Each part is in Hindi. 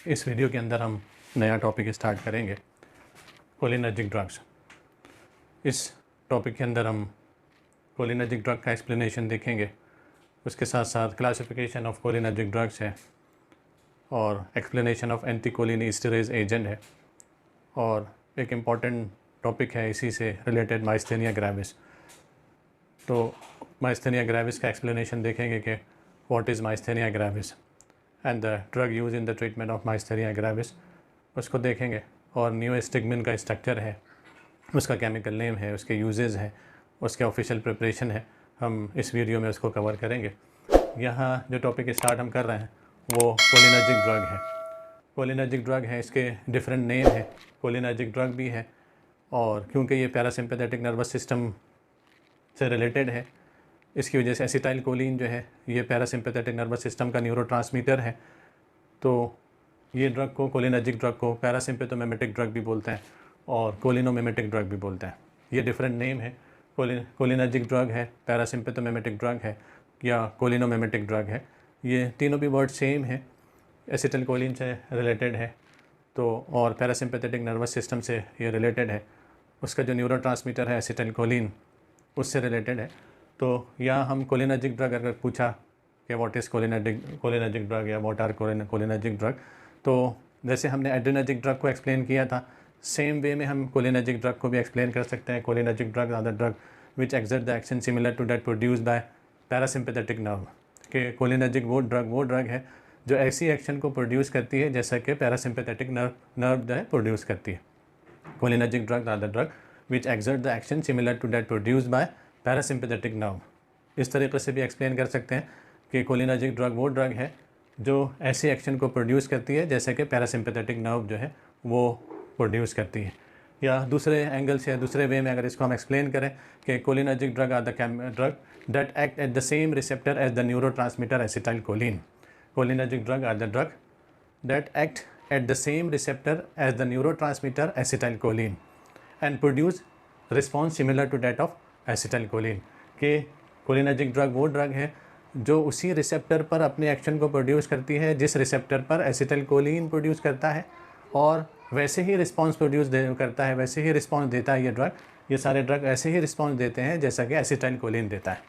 इस वीडियो के अंदर हम नया टॉपिक स्टार्ट करेंगे, कोलिनर्जिक ड्रग्स। इस टॉपिक के अंदर हम कोलिनर्जिक ड्रग का एक्सप्लेनेशन देखेंगे, उसके साथ साथ क्लासिफिकेशन ऑफ कोलिनर्जिक ड्रग्स है और एक्सप्लेनेशन ऑफ एंटीकोलिनिस्टेरेज एजेंट है, और एक इम्पॉर्टेंट टॉपिक है इसी से रिलेटेड माइस्थेनिया ग्रेविस। तो माइस्थेनिया ग्रेविस का एक्सप्लेनेशन देखेंगे कि what is myasthenia gravis and the drug use in the treatment of myasthenia gravis, उसको देखेंगे। और नियोस्टिग्मिन का स्ट्रक्चर है, उसका केमिकल नेम है, उसके यूजेस हैं, उसके ऑफिशियल प्रिपरेशन है, हम इस वीडियो में उसको कवर करेंगे। यहाँ जो टॉपिक स्टार्ट हम कर रहे हैं वो कोलिनर्जिक ड्रग है। कोलिनर्जिक ड्रग है, इसके डिफरेंट नेम है, कोलिनर्जिक ड्रग भी है, और क्योंकि ये पैरासिम्पैथेटिक नर्वस सिस्टम से रिलेटेड है, इसकी वजह से एसिटाइल कोलिन जो है ये पैरासिम्पैथेटिक नर्वस सिस्टम का न्यूरोट्रांसमीटर है। तो ये ड्रग को, कोलिनर्जिक ड्रग को पैरासिम्पैथोमिमेटिक ड्रग भी बोलते हैं और कोलिनोमिमेटिक ड्रग भी बोलते हैं। ये डिफरेंट नेम है, कोलिनर्जिक ड्रग है, पैरासिम्पैथोमिमेटिक ड्रग है या कोलिनोमिमेटिक ड्रग है। ये तीनों भी वर्ड सेम है, एसिटाइल कोलिन से रिलेटेड है तो, और पैरासिम्पैथेटिक नर्वस सिस्टम से ये रिलेटेड है। उसका जो न्यूरोट्रांसमीटर है एसिटाइल कोलिन, उससे रिलेटेड है। तो यहाँ हम कोलिनर्जिक ड्रग अगर पूछा कि व्हाट इज़ कोलिनर्जिक ड्रग या व्हाट आर कोलिनर्जिक ड्रग, तो जैसे हमने एड्रेनर्जिक ड्रग को एक्सप्लेन किया था, सेम वे में हम कोलिनर्जिक ड्रग को भी एक्सप्लेन कर सकते हैं। Cholinergic drug are the drug which exert the action similar to that produce by parasympathetic nerve. कि कोलिनर्जिक वो ड्रग है जो ऐसी एक्शन को प्रोड्यूस करती है जैसा कि पैरासिम्पैथेटिक नर्व जो है प्रोड्यूस करती है। Cholinergic drug are the drug which exert the action similar to that produce by parasympathetic nerve. इस तरीके से भी एक्सप्लेन कर सकते हैं कि कोलिनर्जिक ड्रग वो ड्रग है जो ऐसी एक्शन को प्रोड्यूस करती है जैसे कि पैरासिम्पैथेटिक नर्व जो है वो प्रोड्यूस करती है। या दूसरे एंगल से, दूसरे वे में अगर इसको हम एक्सप्लेन करें कि cholinergic drug are the drug that act at the same receptor as the neurotransmitter acetylcholine. Cholinergic drug are the drug that act at the same receptor as the neurotransmitter acetylcholine and produce response similar to that of acetylcholine. के कोलिनर्जिक ड्रग वो ड्रग है जो उसी रिसेप्टर पर अपने एक्शन को प्रोड्यूस करती है जिस रिसेप्टर पर एसिटाइल कोलिन प्रोड्यूस करता है, और वैसे ही रिस्पॉन्स करता है, वैसे ही रिस्पॉन्स देता है ये ड्रग। ये सारे ड्रग ऐसे ही रिस्पॉन्स देते हैं जैसा कि एसिटाइल कोलिन देता है,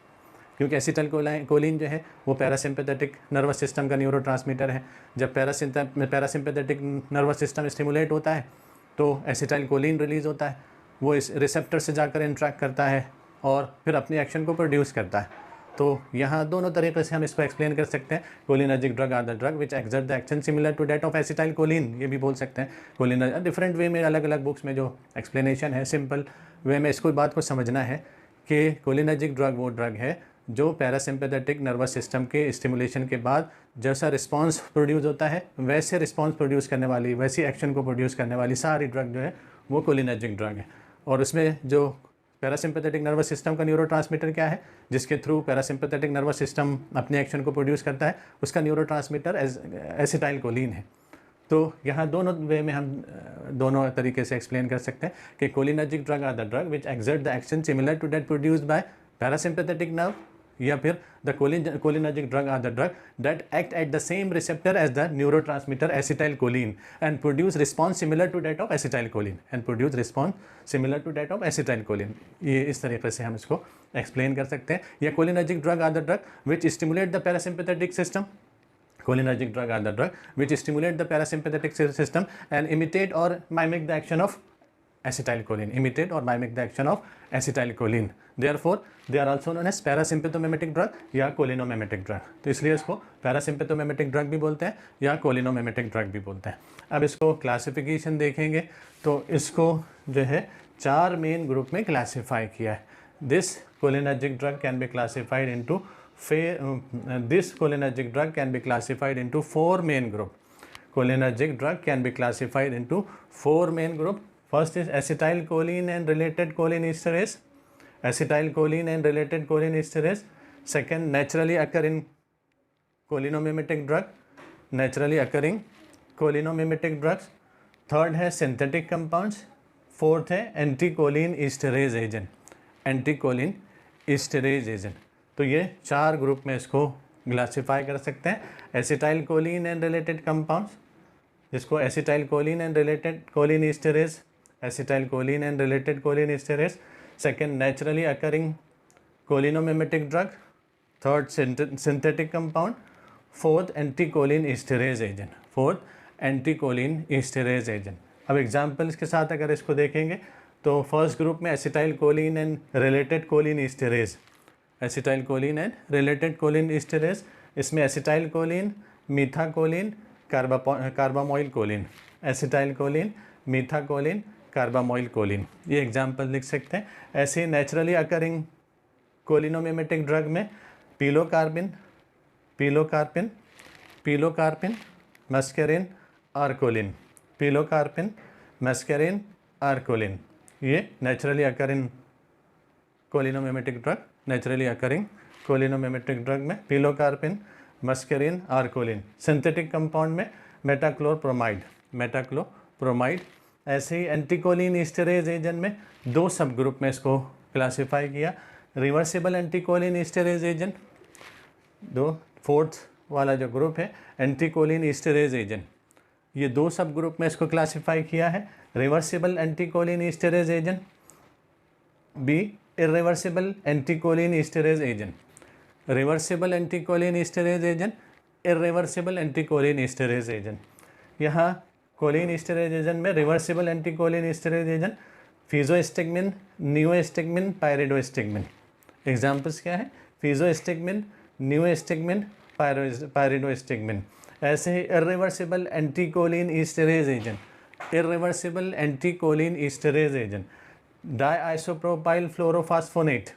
क्योंकि एसिटाइल कोलिन जो है वो पैरासिम्पैथेटिक नर्वस सिस्टम का न्यूरोट्रांसमीटर है। जब पैरासिम्पैथेटिक नर्वस सिस्टम स्टिमुलेट होता है तो एसिटाइल कोलिन रिलीज़ होता है, वो इस रिसेप्टर से जाकर इंट्रैक्ट करता है और फिर अपनी एक्शन को प्रोड्यूस करता है। तो यहाँ दोनों तरीके से हम इसको एक्सप्लेन कर सकते हैं। Cholinergic drug are the drug which exert the action similar to that of acetylcholine, ये भी बोल सकते हैं। कोलिनर्जिक डिफरेंट वे में, अलग अलग बुक्स में जो एक्सप्लेनेशन है, सिंपल वे में इसको बात को समझना है कि कोलिनर्जिक ड्रग वो ड्रग है जो पैरासिम्पैथेटिक नर्वस सिस्टम के स्टिमुलेशन के बाद जैसा रिस्पॉन्स प्रोड्यूस होता है वैसे रिस्पॉन्स प्रोड्यूस करने वाली, वैसी एक्शन को प्रोड्यूस करने वाली सारी ड्रग जो है वो कोलिनर्जिक ड्रग है। और उसमें जो पैरासिम्पैथेटिक नर्वस सिस्टम का न्यूरोट्रांसमीटर क्या है, जिसके थ्रू पैरासिम्पैथेटिक नर्वस सिस्टम अपने एक्शन को प्रोड्यूस करता है, उसका न्यूरोट्रांसमीटर एसिटाइल कोलिन है। तो यहाँ दोनों वे में हम दोनों तरीके से एक्सप्लेन कर सकते हैं कि cholinergic drug are the drug which exert the action similar to that produced by parasympathetic nerve, या फिर the cholinergic drug are the drug that act at the same receptor as the neurotransmitter acetylcholine and produce response similar to that of acetylcholine. ये इस तरीके से हम इसको एक्सप्लेन कर सकते हैं। या cholinergic drug are the drug which stimulate the parasympathetic system, cholinergic drug are the drug which stimulate the parasympathetic system and imitate or mimic the action of acetylcholine, imitate or mimic the action of acetylcholine. Therefore, they are also known as parasympathomimetic drug या cholinomimetic drug. तो इसलिए इसको पैरासिम्पैथोमिमेटिक ड्रग भी बोलते हैं या कोलिनोमिमेटिक ड्रग भी बोलते हैं। अब इसको क्लासिफिकेशन देखेंगे तो इसको जो है 4 मेन ग्रुप में क्लासीफाई किया है। This cholinergic drug can be classified into 4 main group. Cholinergic drug can be classified into 4 main group. First is acetylcholine and related cholinesterase. Acetylcholine and related cholinesterase. Second, naturally occurring cholinomimetic drug. Naturally occurring cholinomimetic drugs. Third है synthetic compounds. Fourth है anticholinesterase agent. Anticholinesterase agent. तो ये 4 ग्रुप में इसको क्लासीफाई कर सकते हैं। Acetylcholine and related compounds, जिसको acetylcholine and related cholinesterase, acetylcholine and related cholinesterase. Second, naturally occurring cholinomimetic drug. Third, synthetic compound. Fourth, anticholinesterase agent. Fourth, anticholinesterase agent. अब एग्जाम्पल्स के साथ अगर इसको देखेंगे तो फर्स्ट ग्रुप में acetylcholine and related cholinesterase, acetylcholine and related cholinesterase, इसमें acetylcholine, methacholine, carbamoylcholine, acetylcholine, methacholine, carbamoylcholine, ये एग्जाम्पल लिख सकते हैं। ऐसे नेचुरली अकरिंग कोलिनोमिमेटिक ड्रग में pilocarpine, pilocarpine, pilocarpine, muscarine, arecoline, pilocarpine, muscarine, arecoline, ये naturally occurring cholinomimetic drug. Naturally occurring cholinomimetic drug में pilocarpine, muscarine, arecoline. Synthetic compound में मेटाक्लोप्रोमाइड, मेटाक्लोप्रोमाइड। ऐसे ही एंटीकोलिन ईस्टरेज एजेंट में दो सब ग्रुप में इसको क्लासिफाई किया। रिवर्सिबल एंटीकोलिन ईस्टरेज एजेंट, दो, फोर्थ वाला जो ग्रुप है एंटीकोलिन ईस्टरेज एजेंट, ये दो सब ग्रुप में इसको क्लासिफाई किया है। Reversible anticholinesterase agent, B irreversible anticholinesterase agent, reversible anticholinesterase agent, irreversible anticholinesterase agent. यहाँ कोलिन ईस्टरेज एजेंट में reversible anticholinesterase agent physostigmine, neostigmine, pyridostigmine. Examples क्या है? Physostigmine, neostigmine, pyridostigmine. ऐसे ही irreversible anticholinesterase agent, irreversible anticholinesterase agent, diisopropyl fluorophosphonate.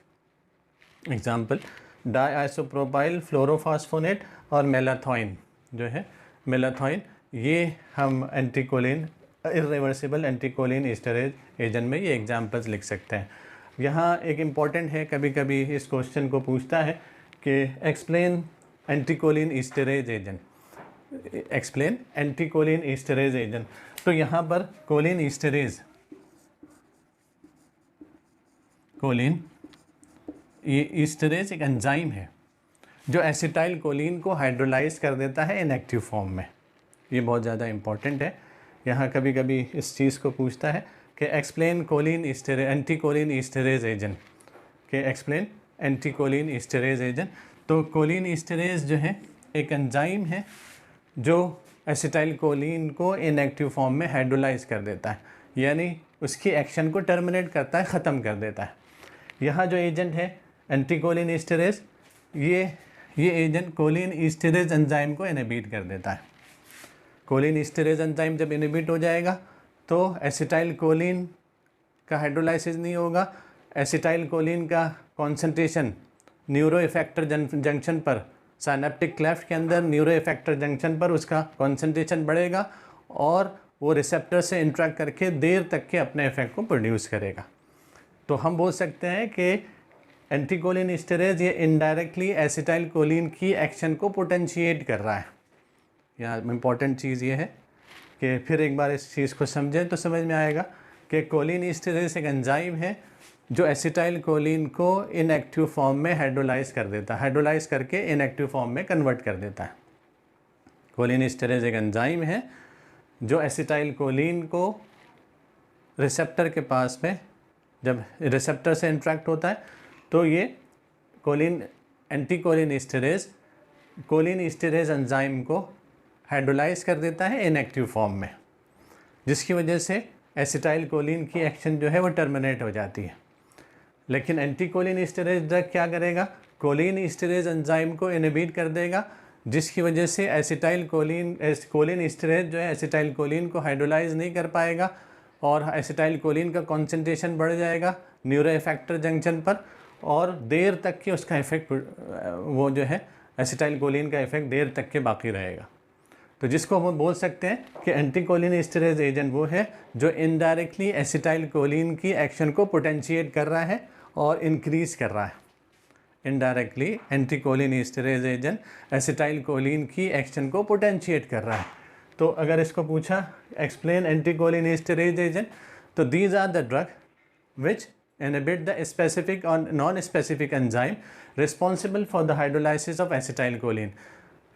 Example diisopropyl fluorophosphonate और मेलाथोइन, जो है मेलाथोइन, ये हम एंटीकोलिन, इरिवर्सिबल एंटीकोलिन ईस्टरेज एजेंट में ये एग्जाम्पल्स लिख सकते हैं। यहाँ एक इम्पॉर्टेंट है, कभी कभी इस क्वेश्चन को पूछता है कि explain anticholinesterase agent, explain anticholinesterase agent. तो यहाँ पर कोलिन ईस्टरेज, कोलिन ये ईस्टरेज एक एंजाइम है जो एसिटाइल कोलिन को हाइड्रोलाइज कर देता है इनएक्टिव फॉर्म में। ये बहुत ज़्यादा इम्पॉर्टेंट है। यहाँ कभी कभी इस चीज़ को पूछता है कि एक्सप्लेन कोलिन ईस्टरेज, एंटीकोलिन ईस्टरेज एजेंट, कि एक्सप्लेन एंटीकोलिन ईस्टरेज एजेंट। तो कोलिन ईस्टरेज जो है एक एंजाइम है जो एसिटाइल कोलिन को इनएक्टिव फॉर्म में हाइड्रोलाइज कर देता है, यानी उसकी एक्शन को टर्मिनेट करता है, ख़त्म कर देता है। यहाँ जो एजेंट है एंटीकोलिन ईस्टरेज, ये एजेंट कोलिन ईस्टरेज एंजाइम को इनहिबिट कर देता है। कोलिन ईस्टरेज एंजाइम जब इनहिबिट हो जाएगा तो एसिटाइल कोलिन का हाइड्रोलाइसिस नहीं होगा, एसिटाइल कोलिन का कॉन्सेंट्रेशन न्यूरो इफेक्टर जंक्शन पर, साइनेप्टिक क्लेफ्ट के अंदर न्यूरो इफेक्टर जंक्शन पर उसका कॉन्सेंट्रेशन बढ़ेगा और वो रिसेप्टर से इंटरेक्ट करके देर तक के अपने इफेक्ट को प्रोड्यूस करेगा। तो हम बोल सकते हैं कि एंटीकोलिन ईस्टरेज ये इनडायरेक्टली एसिटाइल कोलिन की एक्शन को पोटेंशिएट कर रहा है। यहाँ इम्पॉर्टेंट चीज़ ये है कि फिर एक बार इस चीज़ को समझें तो समझ में आएगा कि कोलिन ईस्टरेज एक एंजाइम है जो एसिटाइल कोलिन को इनएक्टिव फॉर्म में हाइड्रोलाइज कर देता है, हाइड्रोलाइज करके इनएक्टिव फॉर्म में कन्वर्ट कर देता है। कोलिन ईस्टरेज एक एंजाइम है जो एसिटाइल कोलिन को रिसेप्टर के पास में, जब रिसेप्टर से इंटरेक्ट होता है तो ये कोलिन, एंटीकोलिन ईस्टरेज कोलिन ईस्टरेज एंजाइम को हाइड्रोलाइज कर देता है इनएक्टिव फॉर्म में, जिसकी वजह से एसिटाइल कोलिन की एक्शन जो है वो टर्मिनेट हो जाती है। लेकिन एंटीकोलिन ईस्टरेज ड्रग क्या करेगा? कोलिन ईस्टरेज एंजाइम को इनहिबिट कर देगा, जिसकी वजह से एसिटाइल कोलिन ईस्टरेज जो है एसिटाइल कोलिन को हाइड्रोलाइज नहीं कर पाएगा और एसिटाइल कोलिन का कॉन्सेंट्रेशन बढ़ जाएगा न्यूरो इफेक्टर जंक्शन पर और देर तक के उसका इफेक्ट, वो जो है एसिटाइल कोलिन का इफेक्ट देर तक के बाकी रहेगा। तो जिसको हम बोल सकते हैं कि एंटीकोलिन ईस्टरेज एजेंट वो है जो इनडायरेक्टली एसिटाइल कोलिन की एक्शन को पोटेंशिएट कर रहा है और इंक्रीज़ कर रहा है। Indirectly anticholinesterase agent acetylcholine की एक्शन को पोटेंशिएट कर रहा है। तो अगर इसको पूछा एक्सप्लेन एंटीकोलिन ईस्टरेज एजेंट, तो these are the drug which inhibit the specific or non-specific enzyme responsible for the hydrolysis of acetylcholine.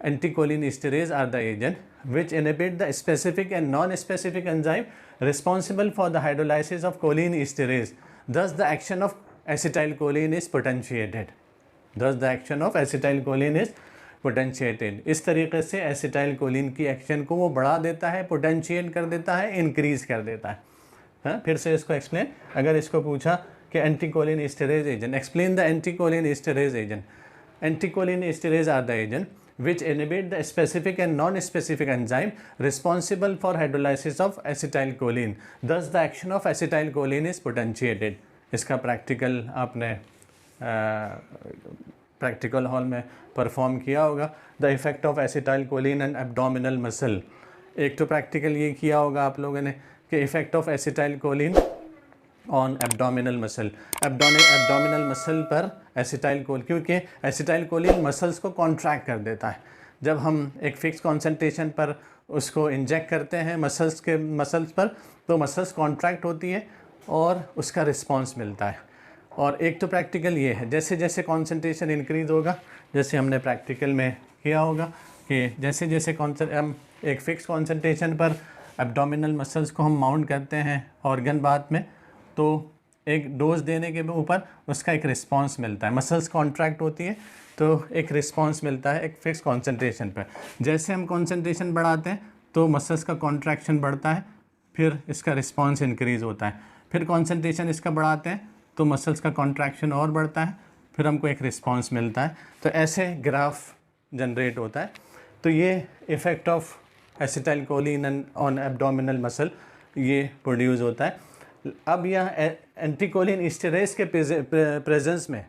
anticholinesterase are the agent which inhibit the specific and non-specific enzyme responsible for the hydrolysis of cholinesterase. Thus, the action of acetylcholine is potentiated. Thus, the action of acetylcholine is potentiated. इस तरीके से acetylcholine की एक्शन को वो बढ़ा देता है, पोटेंशिएट कर देता है, इंक्रीज कर देता है. हाँ, फिर से इसको एक्सप्लेन. अगर इसको पूछा कि anticholinesterase agent, explain the anticholinesterase agent. Anticholinesterase are the agent which inhibit the specific and non-specific enzyme responsible for hydrolysis of acetylcholine. Thus, the action of acetylcholine is potentiated. इसका प्रैक्टिकल आपने प्रैक्टिकल हॉल में परफॉर्म किया होगा. The effect of acetylcholine and abdominal muscle. एक तो प्रैक्टिकल ये किया होगा आप लोगों ने कि effect of acetylcholine on abdominal muscle. Abdominal muscle पर एसिटाइलकोलिन, क्योंकि एसिटाइलकोलिन मसल्स को कॉन्ट्रैक्ट कर देता है. जब हम एक फिक्स कॉन्सेंट्रेशन पर उसको इंजेक्ट करते हैं मसल्स पर, तो मसल्स कॉन्ट्रैक्ट होती है और उसका रिस्पॉन्स मिलता है. और एक तो प्रैक्टिकल ये है, जैसे जैसे कॉन्सेंट्रेशन इंक्रीज़ होगा, जैसे हमने प्रैक्टिकल में किया होगा कि जैसे जैसे हम एक फ़िक्स कॉन्सेंट्रेशन पर एब्डोमिनल मसल्स को हम माउंट करते हैं ऑर्गन बाथ में, तो एक डोज देने के ऊपर उसका एक रिस्पॉन्स मिलता है. मसल्स कॉन्ट्रैक्ट होती है तो एक रिस्पॉन्स मिलता है एक फ़िक्स कॉन्सेंट्रेशन पर. जैसे हम कॉन्सेंट्रेशन बढ़ाते हैं तो मसल्स का कॉन्ट्रैक्शन बढ़ता है, फिर इसका रिस्पॉन्स इंक्रीज़ होता है. फिर कॉन्सेंट्रेशन इसका बढ़ाते हैं तो मसल्स का कॉन्ट्रैक्शन और बढ़ता है, फिर हमको एक रिस्पॉन्स मिलता है. तो ऐसे ग्राफ जनरेट होता है. तो ये effect of acetylcholine on abdominal muscle ये प्रोड्यूस होता है. अब यह एंटीकोलिनेस्टेरेज के प्रेजेंस में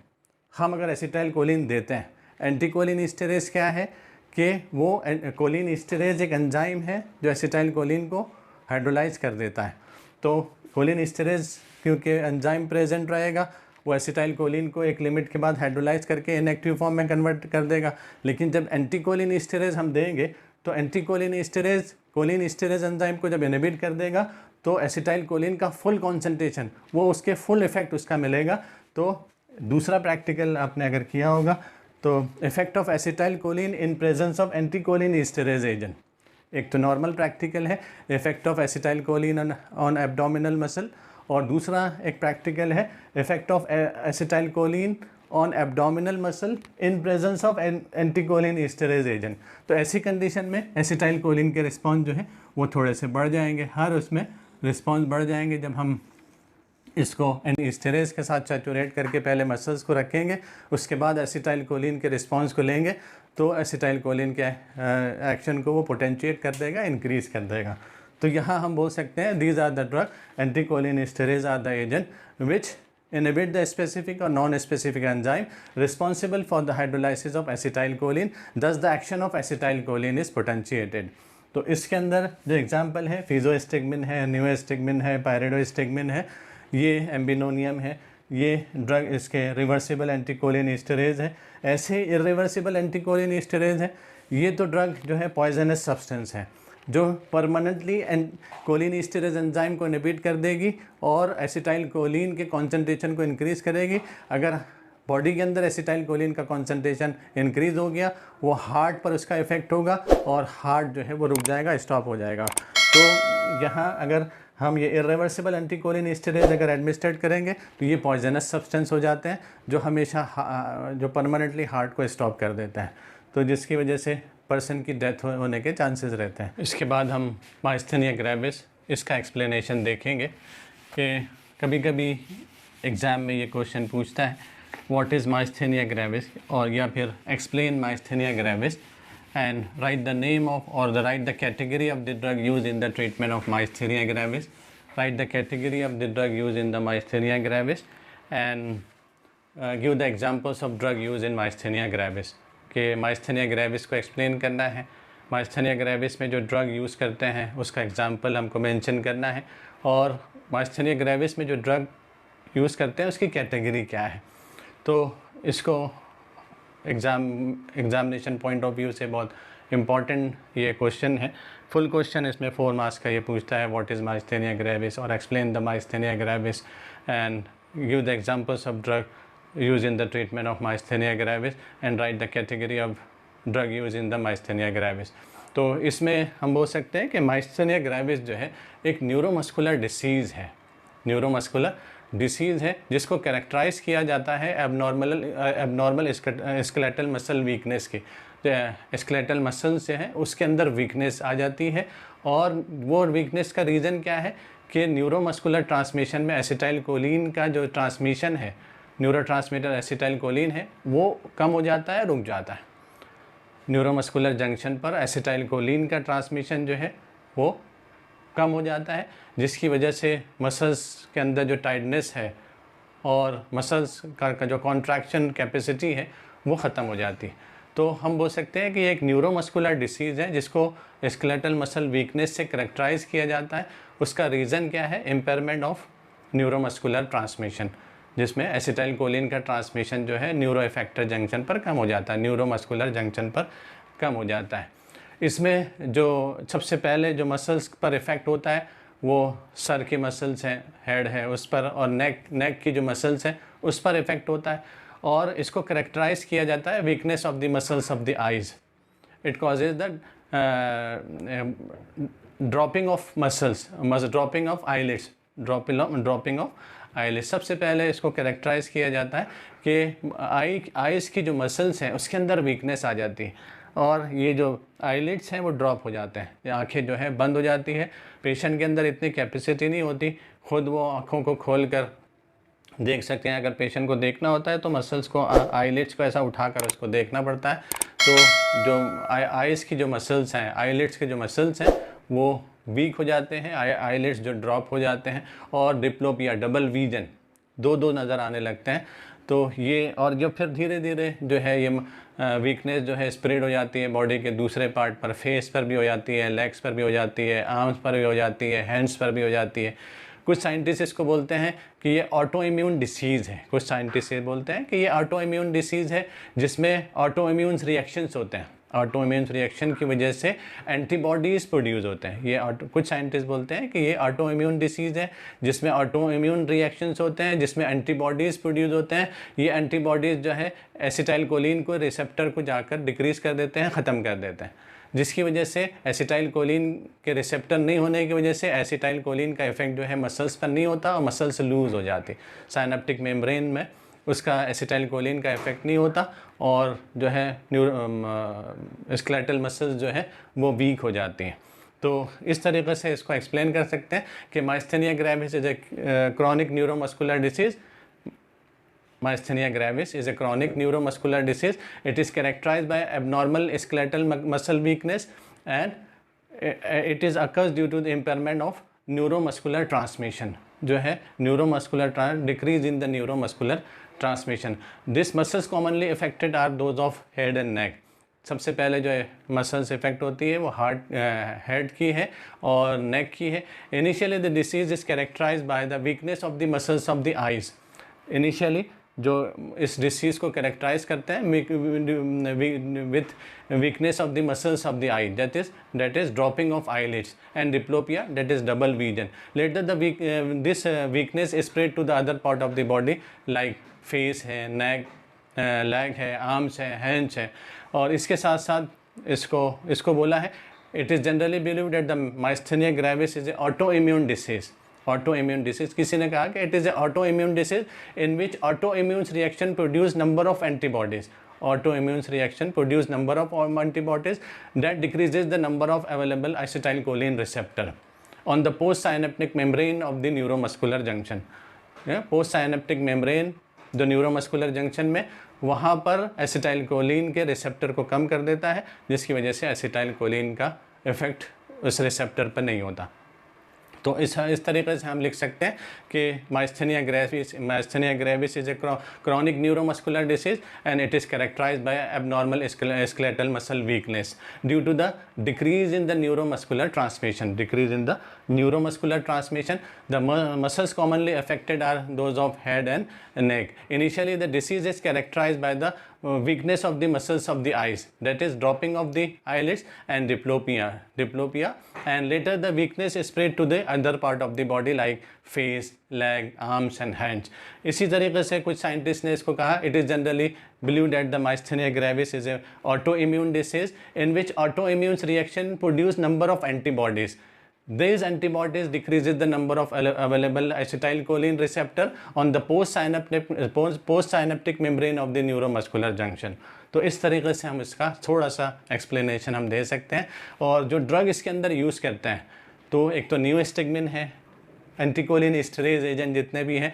हम अगर एसिटाइलकोलिन देते हैं, एंटीकोलिनेस्टेरेज क्या है कि वो कोलिनेस्टेरेज एक एंजाइम है जो एसिटाइलकोलिन को हाइड्रोलाइज कर देता है. तो कोलिनेस्टेरेज क्योंकि एंजाइम प्रेजेंट रहेगा, वो एसिटाइलकोलिन को एक लिमिट के बाद हाइड्रोलाइज करके इनएक्टिव फॉर्म में कन्वर्ट कर देगा. लेकिन जब एंटीकोलिनेस्टेरेज हम देंगे तो एंटीकोलिनेस्टेरेज कोलिनेस्टेरेज एंजाइम को जब इनहिबिट कर देगा तो एसिटाइलकोलिन का फुल कॉन्सेंट्रेशन, वो उसके फुल इफेक्ट उसका मिलेगा. तो दूसरा प्रैक्टिकल आपने अगर किया होगा तो effect of acetylcholine in presence of anticholinesterase agent. एक तो नॉर्मल प्रैक्टिकल है effect of acetylcholine on abdominal muscle, और दूसरा एक प्रैक्टिकल है effect of acetylcholine on abdominal muscle in presence of anticholinesterase agent. तो ऐसी कंडीशन में एसिटाइलकोलिन के रिस्पॉन्स जो है वो थोड़े से बढ़ जाएंगे, हर उसमें रिस्पॉन्स बढ़ जाएंगे. जब हम इसको एस्टेरेज के साथ सैचुरेट करके पहले मसल्स को रखेंगे, उसके बाद एसिटाइलकोलिन के रिस्पॉन्स को लेंगे, तो एसिटाइलकोलिन के एक्शन को वो पोटेंशिएट कर देगा, इंक्रीज़ कर देगा. तो यहाँ हम बोल सकते हैं these are the drug anticholinesterase are the agent which inhibit the specific or non-specific enzyme responsible for the hydrolysis of acetylcholine. Thus, the action of acetylcholine is potentiated. तो इसके अंदर जो एग्जांपल है फिजोस्टिगमिन है, न्यूएस्टिगमिन है, पायरिडोस्टिगमिन है, ये एम्बिनोनियम है, ये ड्रग इसके रिवर्सिबल एंटीकोलिनेस्टेरेज है. ऐसे इरिवर्सिबल एंटीकोलिनेस्टेरेज है. ये तो ड्रग जो है पॉइजनस सब्सटेंस है जो परमानेंटली कोलिनेस्टेरेज एंजाइम को इनहिबिट कर देगी और एसिटाइलकोलिन के कॉन्सेंट्रेशन को इंक्रीज़ करेगी. अगर बॉडी के अंदर एसिटाइलकोलिन का कॉन्सेंट्रेशन इंक्रीज़ हो गया, वो हार्ट पर उसका इफेक्ट होगा और हार्ट जो है वो रुक जाएगा, स्टॉप हो जाएगा. तो यहाँ अगर हम ये इरिवर्सिबल एंटीकोलिनेस्टेरेज अगर एडमिनिस्ट्रेट करेंगे तो ये पॉइजनस सब्सटेंस हो जाते हैं जो हमेशा जो परमानेंटली हार्ट को स्टॉप कर देते हैं, तो जिसकी वजह से पर्सन की डेथ होने के चांसेस रहते हैं. इसके बाद हम माइस्थेनिया ग्रेविस इसका एक्सप्लेनेशन देखेंगे कि कभी कभी एग्ज़ाम में ये क्वेश्चन पूछता है व्हाट इज़ माइस्थेनिया ग्रेविस, और या फिर explain myasthenia gravis and write the name of or the write the category of the drug use in the treatment of myasthenia gravis. Write the category of the drug use in the myasthenia gravis and give the examples of drug use in myasthenia gravis. कि माइस्थेनिया ग्रेविस को एक्सप्लेन करना है, माइस्थेनिया ग्रेविस में जो ड्रग यूज़ करते हैं उसका एग्जांपल हमको मेंशन करना है, और माइस्थेनिया ग्रेविस में जो ड्रग यूज़ करते हैं उसकी कैटेगरी क्या है. तो इसको एग्जामिनेशन पॉइंट ऑफ व्यू से बहुत इम्पॉर्टेंट ये क्वेश्चन है. फुल क्वेश्चन इसमें 4 मार्क्स का ये पूछता है व्हाट इज़ माइस्थेनिया ग्रेविस और explain the myasthenia gravis and give the examples of drug used in the treatment of myasthenia gravis and write the category of drug use in the myasthenia gravis. तो इसमें हम बोल सकते हैं कि माइस्थेनिया ग्रेविस जो है एक न्यूरोमस्कुलर डिसीज़ है, न्यूरोमस्कुलर डिसीज़ है जिसको कैरेक्टराइज किया जाता है एबनॉर्मल स्केलेटल मसल वीकनेस की। स्केलेटल मसल्स जो है उसके अंदर वीकनेस आ जाती है, और वो वीकनेस का रीज़न क्या है कि न्यूरोमस्कुलर ट्रांसमिशन में एसिटाइल कोलिन का जो ट्रांसमिशन है, न्यूरो ट्रांसमीटर एसिटाइल कोलिन है, वो कम हो जाता है, रुक जाता है। न्यूरोमस्कुलर जंक्शन पर एसिटाइल कोलिन का ट्रांसमिशन जो है वो कम हो जाता है, जिसकी वजह से मसल्स के अंदर जो टाइटनेस है और मसल्स का जो कॉन्ट्रैक्शन कैपेसिटी है वो ख़त्म हो जाती है। तो हम बोल सकते हैं कि ये एक न्यूरोमस्कुलर डिसीज़ है जिसको स्केलेटल मसल वीकनेस से करैक्टराइज़ किया जाता है। उसका रीज़न क्या है? इम्पेयरमेंट ऑफ न्यूरोमस्कुलर ट्रांसमिशन, जिसमें एसिटाइल कोलिन का ट्रांसमिशन जो है न्यूरो इफेक्टर जंक्शन पर कम हो जाता है, न्यूरोमस्कुलर जंक्शन पर कम हो जाता है। इसमें जो सबसे पहले जो मसल्स पर इफ़ेक्ट होता है वो सर की मसल्स हैं, हेड है उस पर, और नेक की जो मसल्स हैं उस पर इफ़ेक्ट होता है, और इसको करेक्टराइज किया जाता है weakness of the muscles of the eyes. It causes the dropping of muscles, dropping of eyelids, dropping of eyelids. सबसे पहले इसको करेक्टराइज किया जाता है कि आइज़ की जो मसल्स हैं उसके अंदर वीकनेस आ जाती है, और ये जो आईलिड्स हैं वो ड्रॉप हो जाते हैं, ये आँखें जो है बंद हो जाती है। पेशेंट के अंदर इतनी कैपेसिटी नहीं होती, खुद वो आँखों को खोल कर देख सकते हैं। अगर पेशेंट को देखना होता है तो मसल्स को, आईलिड्स को ऐसा उठाकर उसको देखना पड़ता है। तो जो आइज़ की जो मसल्स हैं, आईलिड्स के जो मसल्स हैं वो वीक हो जाते हैं, आईलिड्स जो ड्रॉप हो जाते हैं, और डिप्लोपिया, डबल विजन, दो नज़र आने लगते हैं। तो ये, और जो फिर धीरे धीरे जो है ये वीकनेस जो है स्प्रेड हो जाती है बॉडी के दूसरे पार्ट पर, फेस पर भी हो जाती है, लेग्स पर भी हो जाती है, आर्म्स पर भी हो जाती है, हैंड्स पर भी हो जाती है। कुछ साइंटिस्ट इसको बोलते हैं कि ये ऑटो इम्यून डिसीज़ है। कुछ साइंटिस्ट ये बोलते हैं कि ये ऑटो इम्यून डिसीज़ है जिसमें ऑटो इम्यून रिएक्शंस होते हैं, ऑटो इम्यून रिएक्शन की वजह से एंटीबॉडीज़ प्रोड्यूस होते हैं। ये कुछ साइंटिस्ट बोलते हैं कि ये ऑटो इम्यून डिसीज़ है जिसमें ऑटो इम्यून रिएक्शंस होते हैं, जिसमें एंटीबॉडीज़ प्रोड्यूस होते हैं। ये एंटीबॉडीज़ जो है एसिटाइल कोलिन को, रिसेप्टर को जाकर डिक्रीज़ कर देते हैं, ख़त्म कर देते हैं, जिसकी वजह से एसिटाइल कोलिन के रिसेप्टर नहीं होने की वजह से एसिटाइल कोलिन का इफेक्ट जो है मसल्स पर नहीं होता और मसल्स लूज़ हो जाती। साइनेप्टिक मेम्ब्रेन में उसका एसिटाइल कोलिन का इफेक्ट नहीं होता, और जो है स्केलेटल मसल्स जो है वो वीक हो जाती हैं। तो इस तरीके से इसको एक्सप्लेन कर सकते हैं कि myasthenia gravis is a chronic neuromuscular disease. Myasthenia gravis is a chronic neuromuscular disease. It is characterized by abnormal skeletal muscle weakness, and it is occurs due to the impairment of neuromuscular transmission. जो है neuromuscular decrease in the neuromuscular transmission. These muscles commonly affected are those of head and neck. सबसे पहले जो है मसल्स इफेक्ट होती है वो हेड की है और नेक की है। Initially the disease is characterise by the weakness of the muscles of the eyes. Initially जो इस डिसीज़ को कैरेक्टराइज करते हैं with weakness of the muscles of the eye, that is dropping of eyelids, and diplopia, that is double vision. Later this weakness spread to the other part of the body like face है, नेक, लेग है, आर्म्स है, हैंड्स है। और इसके साथ साथ इसको बोला है, it is generally believed that the myasthenia gravis is a autoimmune disease. Autoimmune disease, किसी ने कहा कि it is a autoimmune disease in which autoimmune reaction produce number of antibodies. Autoimmune reaction produce number of antibodies that decreases the number of available acetylcholine receptor on the post synaptic membrane of the neuromuscular junction. Post synaptic membrane जो न्यूरोमस्कुलर जंक्शन में, वहाँ पर एसिटाइल कोलिन के रिसेप्टर को कम कर देता है, जिसकी वजह से एसिटाइल कोलिन का इफेक्ट उस रिसेप्टर पर नहीं होता। तो इस तरीके से हम लिख सकते हैं कि myasthenia gravis is a chronic neuromuscular disease and it is characterised by abnormal skeletal muscle weakness due to the decrease in the neuromuscular transmission. Decrease in the neuromuscular transmission, the muscles commonly affected are those of head and neck. Initially the disease is characterized by the weakness of the muscles of the eyes, that is dropping of the eyelids and diplopia, and later the weakness is spread to the other part of the body like face, leg, arms and hands. इसी तरीके से कुछ साइंटिस्ट ने इसको कहा, it is generally believed that the myasthenia gravis is a autoimmune disease in which autoimmune reaction produce number of antibodies. These antibodies decreases the number of available acetylcholine receptor on the postsynaptic membrane of the neuromuscular junction. तो इस तरीके से हम इसका थोड़ा सा एक्सप्लेनेशन हम दे सकते हैं. और जो ड्रग इसके अंदर यूज़ करते हैं, तो एक तो न्यूस्टिग्मिन है, एंटीकोलिन स्टेरेज एजेंट जितने भी हैं,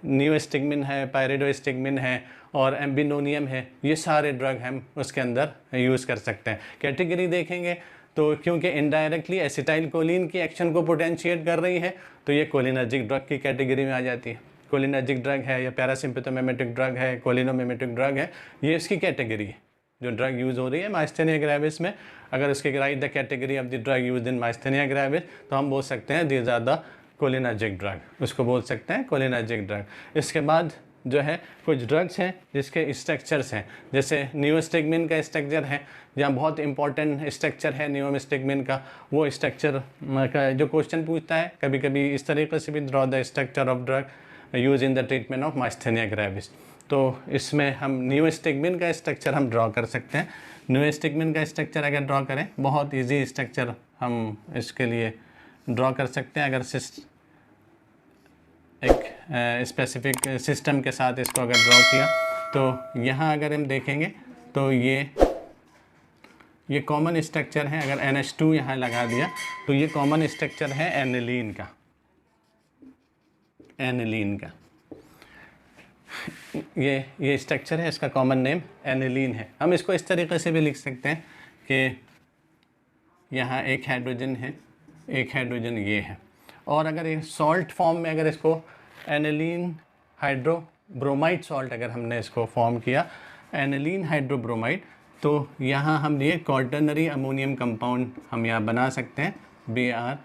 न्यूस्टिग्मिन है, पायरिडोस्टिग्मिन है और एम्बिनोनियम है, ये सारे ड्रग हम उसके अंदर यूज़ कर सकते हैं. कैटेगरी देखेंगे तो क्योंकि इनडायरेक्टली एसिटाइलकोलिन की एक्शन को पोटेंशिएट कर रही है, तो ये कोलिनर्जिक ड्रग की कैटेगरी में आ जाती है. कोलिनर्जिक ड्रग है या पैरासिम्पैथोमिमेटिक ड्रग है, कोलिनोमिमेटिक ड्रग है, ये इसकी कैटेगरी है जो ड्रग यूज़ हो रही है माइस्थेनिया ग्रेविस में. अगर उसके write the category of the drug use in myasthenia gravis, तो हम बोल सकते हैं these are the cholinergic drug, उसको बोल सकते हैं कोलिनर्जिक ड्रग. इसके बाद जो है कुछ ड्रग्स हैं जिसके स्ट्रक्चर्स हैं, जैसे न्यूस्टिग्मिन का स्ट्रक्चर है, जहाँ बहुत इंपॉर्टेंट स्ट्रक्चर है न्यूस्टिग्मिन का. वो स्ट्रक्चर का जो क्वेश्चन पूछता है कभी कभी इस तरीके से भी, draw the structure of drug use in the treatment of myasthenia gravis. तो इसमें हम न्यूस्टिग्मिन का स्ट्रक्चर हम ड्रॉ कर सकते हैं. न्यूस्टिग्मिन का स्ट्रक्चर अगर ड्रॉ करें, बहुत ईजी स्ट्रक्चर हम इसके लिए ड्रॉ कर सकते हैं. अगर एक स्पेसिफिक सिस्टम के साथ इसको अगर ड्रॉ किया, तो यहाँ अगर हम देखेंगे तो ये कॉमन स्ट्रक्चर है. अगर NH2 यहाँ लगा दिया तो ये कॉमन स्ट्रक्चर है एनिलीन का. ये स्ट्रक्चर है, इसका कॉमन नेम एनिलीन है. हम इसको इस तरीके से भी लिख सकते हैं कि यहाँ एक हाइड्रोजन है, एक हाइड्रोजन ये है, और अगर ये सॉल्ट फॉर्म में अगर इसको एनिलीन हाइड्रोब्रोमाइड सॉल्ट अगर हमने इसको फॉर्म किया, एनिलीन हाइड्रोब्रोमाइड, तो यहाँ हम ये क्वार्टरनरी अमोनियम कंपाउंड हम यहाँ बना सकते हैं Br-,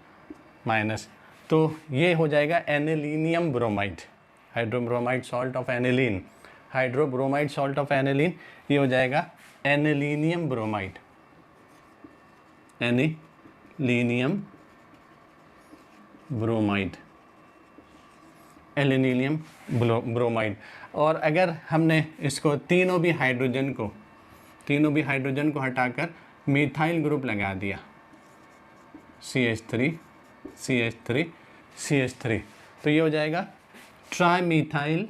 तो ये हो जाएगा anilinium bromide, hydrobromide salt of aniline, hydrobromide salt of aniline, ये हो जाएगा anilinium bromide, anilinium bromide, anilinium bromide. और अगर हमने इसको तीनों भी हाइड्रोजन को हटाकर मिथाइल ग्रुप लगा दिया, CH3 CH3 CH3, तो ये हो जाएगा ट्राईमीथाइल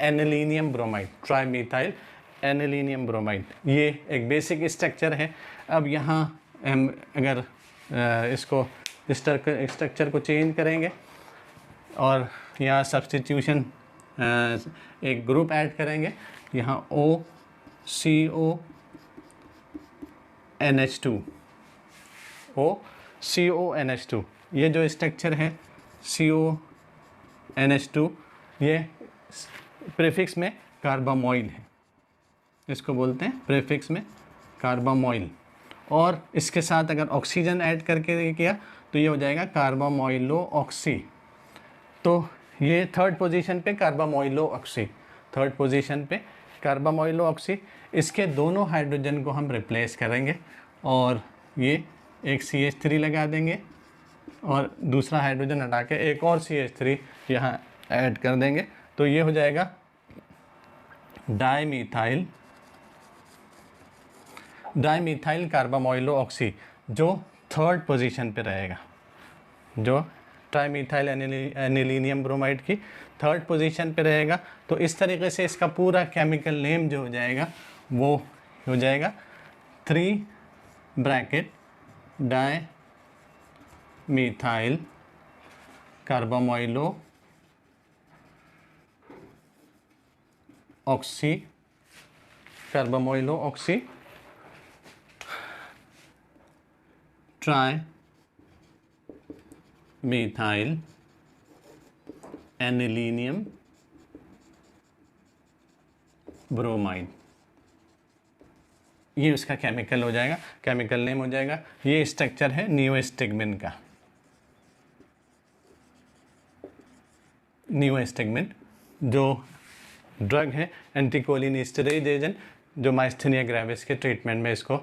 एनिलीनियम ब्रोमाइड, ट्राईमीथाइल एनिलीनियम ब्रोमाइड. ये एक बेसिक स्ट्रक्चर है. अब यहाँ हम अगर इसको स्ट्रक्चर को चेंज करेंगे और यहाँ सब्स्टिट्यूशन एक ग्रुप ऐड करेंगे, यहाँ OCONH2, ये जो स्ट्रक्चर है CONH2, ये प्रीफिक्स में कार्बामोइल है, इसको बोलते हैं प्रीफिक्स में कार्बामोइल. और इसके साथ अगर ऑक्सीजन ऐड करके किया तो ये हो जाएगा कार्बामोइलो ऑक्सी. तो ये थर्ड पोजीशन पे कार्बामोइलो ऑक्सी, इसके दोनों हाइड्रोजन को हम रिप्लेस करेंगे और ये एक CH3 लगा देंगे और दूसरा हाइड्रोजन हटा के एक और CH3 यहाँ ऐड कर देंगे. तो ये हो जाएगा डाईमीथाइल कार्बामोइलो ऑक्सी, जो थर्ड पोजीशन पे रहेगा, जो ट्राईमीथाइल एनिलीनियम ब्रोमाइड की थर्ड पोजीशन पे रहेगा. तो इस तरीके से इसका पूरा केमिकल नेम जो हो जाएगा वो हो जाएगा 3 bracket dimethyl carbamoyloxy trimethyl anilinium bromide. ये उसका केमिकल हो जाएगा, केमिकल नेम हो जाएगा. ये स्ट्रक्चर है न्यूस्टिग्मिन का. नियोस्टिग्मिन जो ड्रग है एंटीकोलिनिस्टेरॉइड एजेंट जो माइस्थेनिया ग्रेविस के ट्रीटमेंट में इसको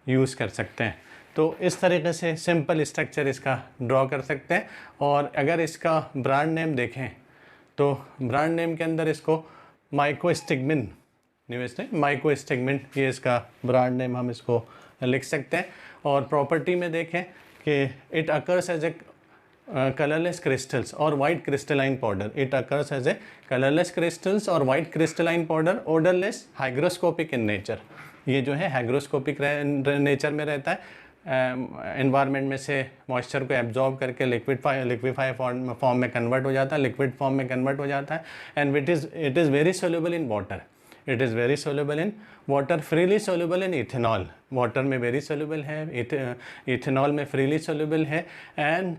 यूज़ कर सकते हैं। तो इस तरीके से सिंपल स्ट्रक्चर इसका ड्रॉ कर सकते हैं। और अगर इसका ब्रांड नेम देखें तो ब्रांड नेम के अंदर इसको माइकोस्टिग्मिन माइकोस्टिग्मिन ये इसका ब्रांड नेम हम इसको लिख सकते हैं। और प्रॉपर्टी में देखें कि it occurs as a colourless crystals और white crystalline powder. It occurs as a colourless crystals और white crystalline powder, odourless, hygroscopic in nature. ये जो है हाइग्रोस्कोपिक नेचर में रहता है, एनवायरनमेंट में से मॉइस्चर को एब्जॉर्ब करके लिक्विफाई फॉर्म में कन्वर्ट हो जाता है, लिक्विड फॉर्म में कन्वर्ट हो जाता है। And it is very soluble in water. It is very soluble in water, freely soluble in ethanol. Water में वेरी सोल्यूबल है, इथेनॉल में फ्रीली सोल्यूबल है, and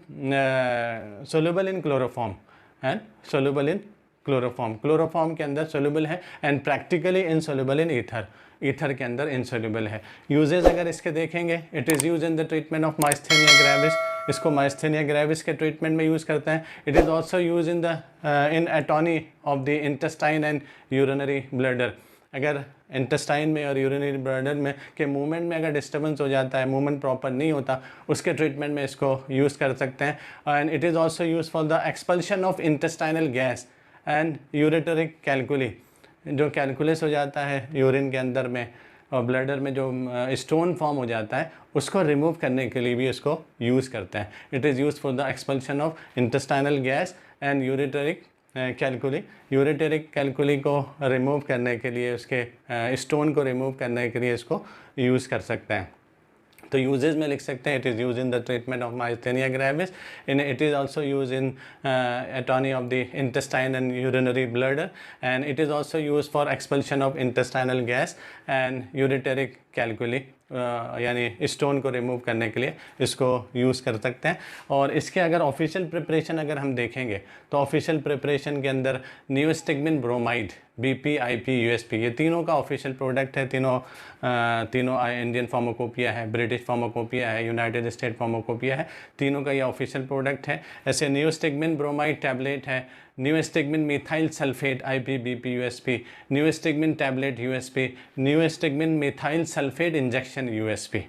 soluble in chloroform, and soluble in chloroform, chloroform के अंदर सोल्यूबल है, and practically insoluble in ether, ether के अंदर इनसोल्यूबल है। यूजेज अगर इसके देखेंगे, it is use in the treatment of myasthenia gravis. इसको माइस्थेनिया ग्रेविस के ट्रीटमेंट में यूज़ करते हैं। It is also use in atony of the intestine and urinary bladder. अगर इंटेस्टाइन में और यूरिनरी ब्लैडर में के मूवमेंट में अगर डिस्टर्बेंस हो जाता है, मूवमेंट प्रॉपर नहीं होता, उसके ट्रीटमेंट में इसको यूज़ कर सकते हैं। And it is also use for the expulsion of intestinal gas and ureteric calculi. जो कैलकुलस हो जाता है यूरिन के अंदर में और ब्लैडर में जो स्टोन फॉर्म हो जाता है, उसको रिमूव करने के लिए भी इसको यूज़ करते हैं। It is use for the expulsion of intestinal gas and ureteric calculi. Ureteric calculi को रिमूव करने के लिए, उसके स्टोन को रिमूव करने के लिए इसको यूज़ कर सकते हैं। तो यूजेज में लिख सकते हैं, it is use in the treatment of myasthenia gravis, in it is also use in atony of the intestine and urinary bladder, and it is also use for expulsion of intestinal gas and ureteric calculi, यानी स्टोन को रिमूव करने के लिए इसको यूज़ कर सकते हैं। और इसके अगर ऑफिशियल प्रिपरेशन अगर हम देखेंगे तो ऑफिशियल प्रिपरेशन के अंदर neostigmine bromide, BP, IP, USP, ये तीनों का ऑफिशियल प्रोडक्ट है। तीनों इंडियन फार्माकोपिया है, ब्रिटिश फार्माकोपिया है, यूनाइटेड स्टेट फार्माकोपिया है, तीनों का ये ऑफिशियल प्रोडक्ट है। ऐसे नियोस्टिग्मिन ब्रोमाइड टैबलेट है, neostigmine methyl sulphate IP, BP, USP, neostigmine tablet USP, neostigmine methyl sulphate injection USP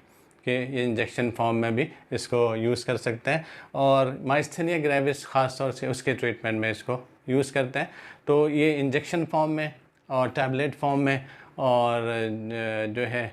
के ये इंजेक्शन फॉर्म में भी इसको यूज़ कर सकते हैं। और माइस्थेनिया ग्रेविस ख़ास तौर से उसके ट्रीटमेंट में इसको यूज़ करते हैं। तो ये इंजेक्शन फॉर्म में और टैबलेट फॉर्म में और जो है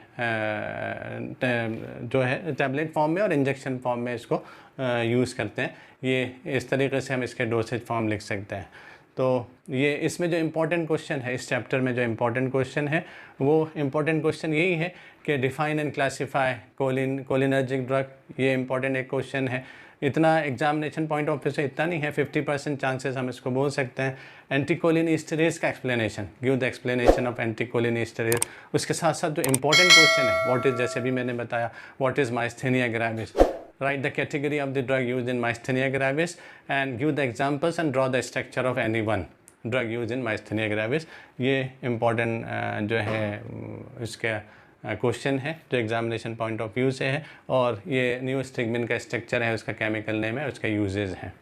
टैबलेट फॉर्म में और इंजेक्शन फॉर्म में इसको यूज़ करते हैं। ये इस तरीके से हम इसके डोसेज फॉर्म लिख सकते हैं। तो ये इसमें जो इम्पोर्टेंट क्वेश्चन है, इस चैप्टर में जो इम्पोर्टेंट क्वेश्चन है, वो इम्पोर्टेंट क्वेश्चन यही है कि define and classify cholinergic drug. ये इम्पोर्टेंट एक क्वेश्चन है। इतना एग्जामिनेशन पॉइंट ऑफ व्यू से इतना नहीं है, 50% चांसेस हम इसको बोल सकते हैं। एंटीकोलिनिस्टेरेज का explanation, give the explanation of anticholinesterase. उसके साथ साथ जो इम्पोर्टेंट क्वेश्चन है, व्हाट इज़, जैसे भी मैंने बताया, what is myasthenia gravis, write the category of the drug used in myasthenia gravis and give the examples and draw the structure of any one drug used in myasthenia gravis। ये इम्पॉर्टेंट जो है इसका क्वेश्चन है जो एग्जामिनेशन पॉइंट ऑफ व्यू से है। और ये नियोस्टिग्मिन का स्ट्रक्चर है, उसका केमिकल नेम है, उसका यूजेज हैं।